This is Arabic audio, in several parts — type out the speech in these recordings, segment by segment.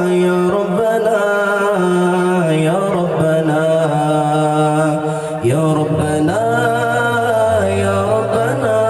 يا ربنا يا ربنا يا ربنا يا ربنا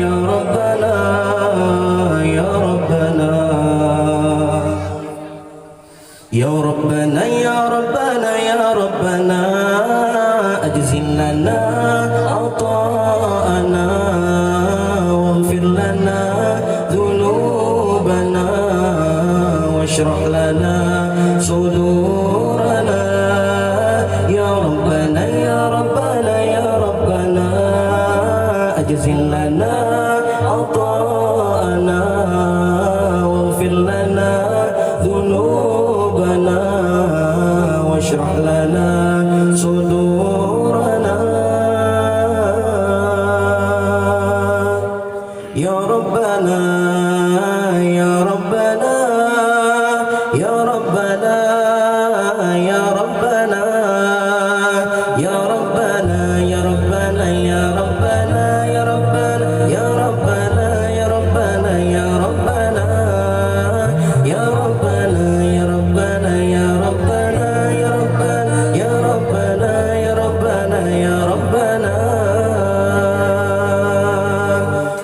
يا ربنا يا ربنا يا ربنا يا ربنا يا ربنا أجزل لنا عطاءنا واغفر لنا ذنوبنا واشرح لنا صدورنا يا ربنا يا ربنا يا ربنا أجزل لنا عطاءنا واغفر لنا ذنوبنا واشرح لنا صدورنا يا ربنا يا ربنا يا ربنا يا ربنا يا ربنا يا ربنا يا ربنا يا ربنا يا ربنا يا ربنا يا ربنا يا ربنا يا ربنا يا ربنا يا ربنا يا ربنا يا ربنا يا ربنا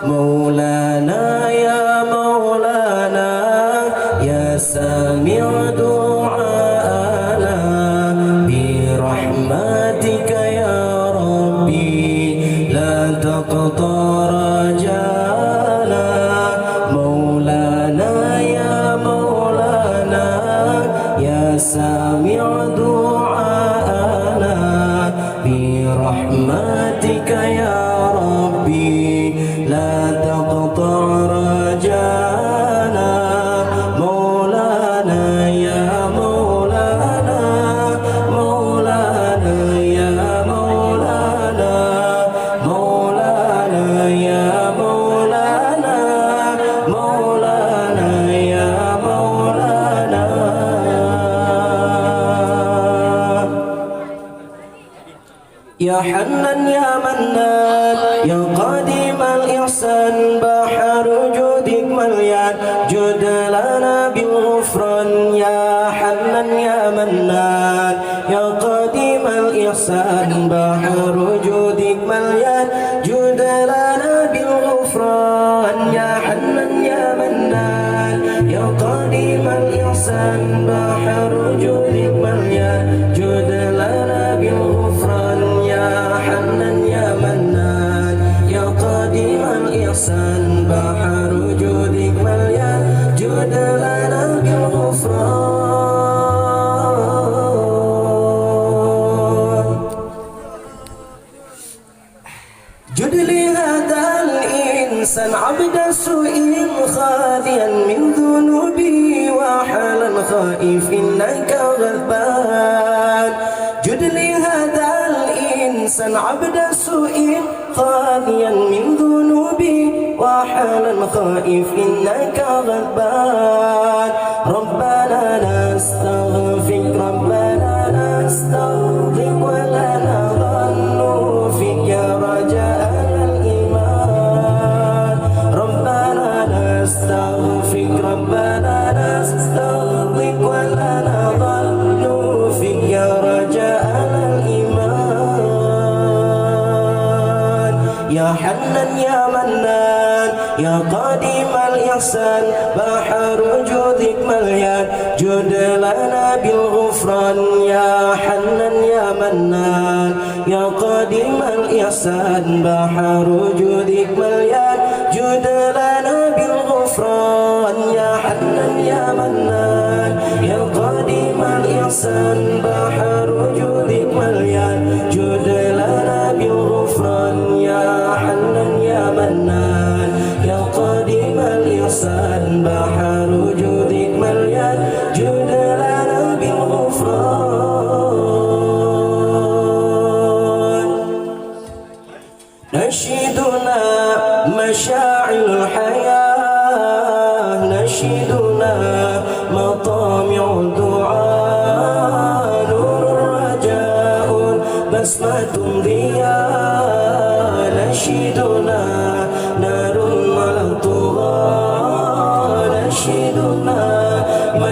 مولانا يا مولانا يا سامع دعاءنا برحمتك يا ربي لا تقطع رجانا مولانا يا مولانا يا سامع دعاءنا برحمتك يا ربي لا تقطع رجانا مولانا يا مولانا مولانا يا مولانا مولانا يا مولانا مولانا يا مولانا يا حنان يا منان يا قديم الإحسان بحر جودك مليان جد لنا بالغفران يا حنان يا منان يا قديم الإحسان بحر جودك مليان جد لنا بالغفران يا حنان يا منان يا قديم الإحسان بحر جودك مليان جد لنا بالغفران يا حنان يا منان يا قديم الإحسان بحر جودك مليان جد لنا بالغفران جد لهذا الإنسان عبد سوء خاذيا من ذنوبه وحالا خائف إنك غضبان جد لهذا الإنسان عبد سوء خاذيا من ذنوبه وحالا خائف إنك غضبان ربنا نستغفر ربنا نستغفر ولا نظن فيك رجاء الإيمان ربنا نستغفر ربنا نستغفر ولا نظن فيك رجاء الإيمان يا حنان يا منان يا قديم الإحسان بحر جودك مليان جد لنا بالغفران يا حنان يا منان يا قديم الإحسان بحر جودك مليان جد لنا بالغفران يا حنان يا منان يا قديم الإحسان بحر جودك مليان جد لنا بالغفران يا حنان يا منان يا قديم الإحسان بحر جودك مليان جد لنا بالغفران نشيدنا مشاعر الحياة نشيدنا مطامع الدعاء نور الرجاء بسمة ضياء نشيدنا نار على الطغاة نشيدنا